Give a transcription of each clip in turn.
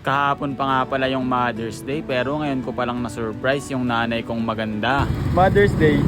Kahapon pa nga pala yung Mother's Day pero ngayon ko palang na-surprise yung nanay kong maganda. Mother's Day.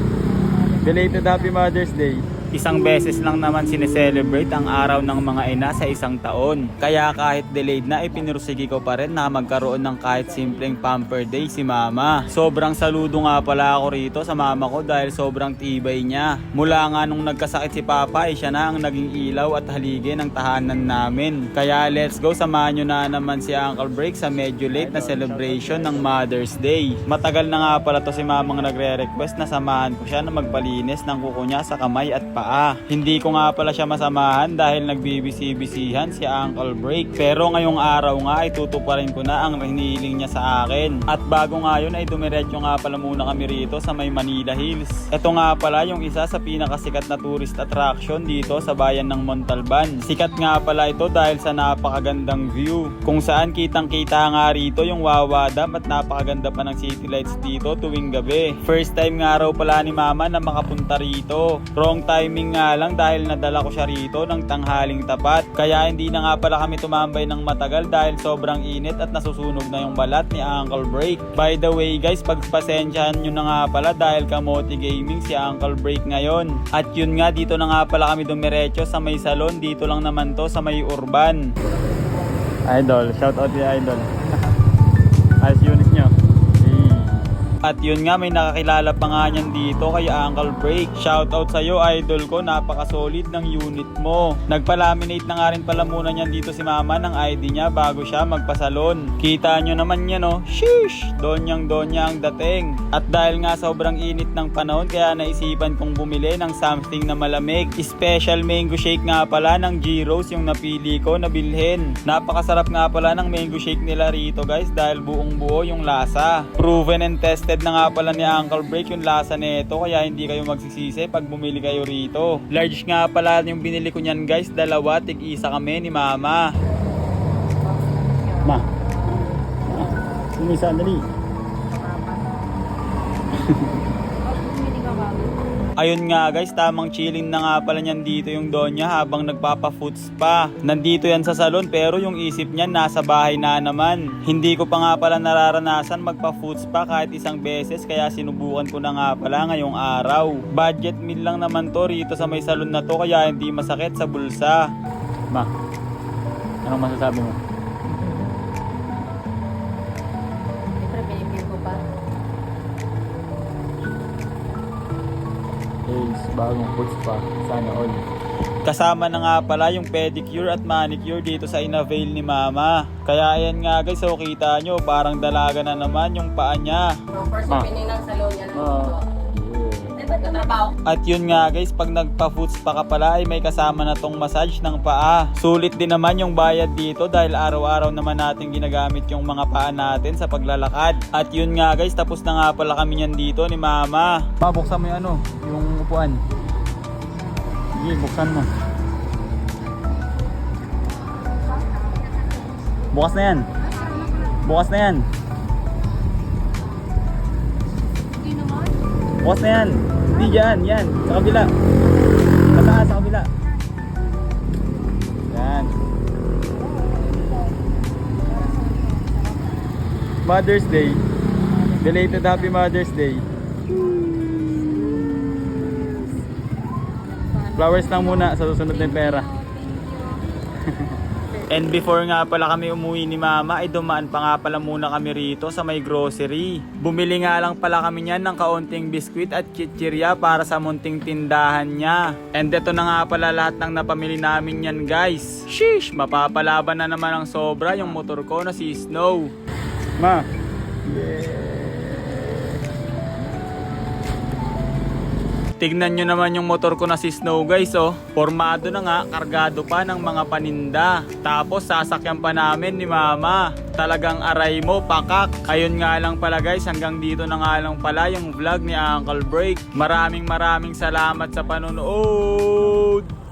Belated Happy Mother's Day. Isang beses lang naman sineselebrate ang araw ng mga ina sa isang taon. Kaya kahit delayed na, ipinirsige ko pa rin na magkaroon ng kahit simpleng pamper day si mama. Sobrang saludo nga pala ako rito sa mama ko dahil sobrang tibay niya. Mula nga nung nagkasakit si papa ay siya na ang naging ilaw at haligi ng tahanan namin. Kaya let's go, samahan nyo na naman si Uncle Break sa medyo late na celebration ng Mother's Day. Matagal na nga pala to si mamang nagre-request na samahan ko siya na magpalinis ng kuko niya sa kamay at paa. Hindi ko nga pala siya masamahan dahil nagbibisi-bisihan si Uncle Break. Pero ngayong araw nga ay tutuparin ko na ang hinihiling niya sa akin. At bago nga yun ay dumiretso nga pala muna kami rito sa may Manila Hills. Ito nga pala yung isa sa pinakasikat na tourist attraction dito sa bayan ng Montalban. Sikat nga pala ito dahil sa napakagandang view. Kung saan kitang kita nga rito yung Wawa Dam at napakaganda pa ng city lights dito tuwing gabi. First time nga raw pala ni mama na makapunta rito. Wrong timing nga lang dahil nadala ko siya rito ng tanghaling tapat. Kaya hindi na nga pala kami tumambay ng matagal dahil sobrang init at nasusunog na yung balat ni Uncle Break. By the way guys, pagpasensyahan nyo na nga pala dahil kamote gaming si Uncle Break ngayon. At yun nga, dito na nga pala kami dumiretso sa may salon. Dito lang naman to sa may Urban. Idol, shout out kay Idol. Ayos unit nyo. At yun nga, may nakakilala pa nga niyan dito kay Uncle Break. Shoutout sa'yo, idol ko, napaka-solid ng unit mo. Nagpa-laminate na nga rin pala muna niyan dito si mama ng ID niya bago siya magpasalon. Kita nyo naman yan, oh. Sheesh! Donyang-donya ang dating. At dahil nga sobrang init ng panahon, kaya naisipan kong bumili ng something na malamig. Special mango shake nga pala ng G-Rose yung napili ko na bilhin. Napakasarap nga pala ng mango shake nila rito guys dahil buong buo yung lasa. Proven and tested na nga pala ni Uncle Break yung lasa nito kaya hindi kayo magsisisi pag bumili kayo rito. Large nga pala yung binili ko niyan guys, dalawa, tig-isa kami ni mama. Ma, sumisa, dali. Ayun nga guys, tamang chilling na nga pala niyan dito yung Donya habang nagpapa-food spa. Nandito yan sa salon pero yung isip niyan nasa bahay na naman. Hindi ko pa nga pala nararanasan magpa-food spa kahit isang beses kaya sinubukan ko na nga pala ngayong araw. Budget meal lang naman to rito sa may salon na to kaya hindi masakit sa bulsa. Ma, anong masasabi mo? Bagong food spa, sana all. Kasama na nga pala yung pedicure at manicure dito sa Inavail ni mama. Kaya ayan nga guys, so kita nyo parang dalaga na naman yung paa niya. First opening ng salon niya At yun nga guys, pag nagpa-food spa ka pala ay may kasama na tong massage ng paa. Sulit din naman yung bayad dito dahil araw-araw naman natin ginagamit yung mga paa natin sa paglalakad. At yun nga guys, tapos na nga pala kami niyan dito ni mama. Buksan mo yung ano, yung upuan. Sige, buksan mo. Bukas na yan. Bukas na yan. Bukas na yan. Hindi dyan, yan. Sa kabila. Mataas sa kabila. Yan. Mother's Day. Belated Happy Mother's Day. Flowers lang muna sa susunod na pera. And before nga pala kami umuwi ni mama ay dumaan pa nga pala muna kami rito sa may grocery. Bumili nga lang pala kami niyan ng kaunting biskwit at chichirya para sa munting tindahan niya. And ito na nga pala lahat ng napamili namin yan guys. Sheesh! Mapapalaban na naman ng sobra yung motor ko na si Snow. Ma! Yeah! Tignan nyo naman yung motor ko na si Snow guys, oh. Formado na nga, kargado pa ng mga paninda. Tapos sasakyan pa namin ni mama. Talagang aray mo, pakak. Ayun nga lang pala guys, hanggang dito na nga lang pala yung vlog ni Uncle Break. Maraming salamat sa panonood.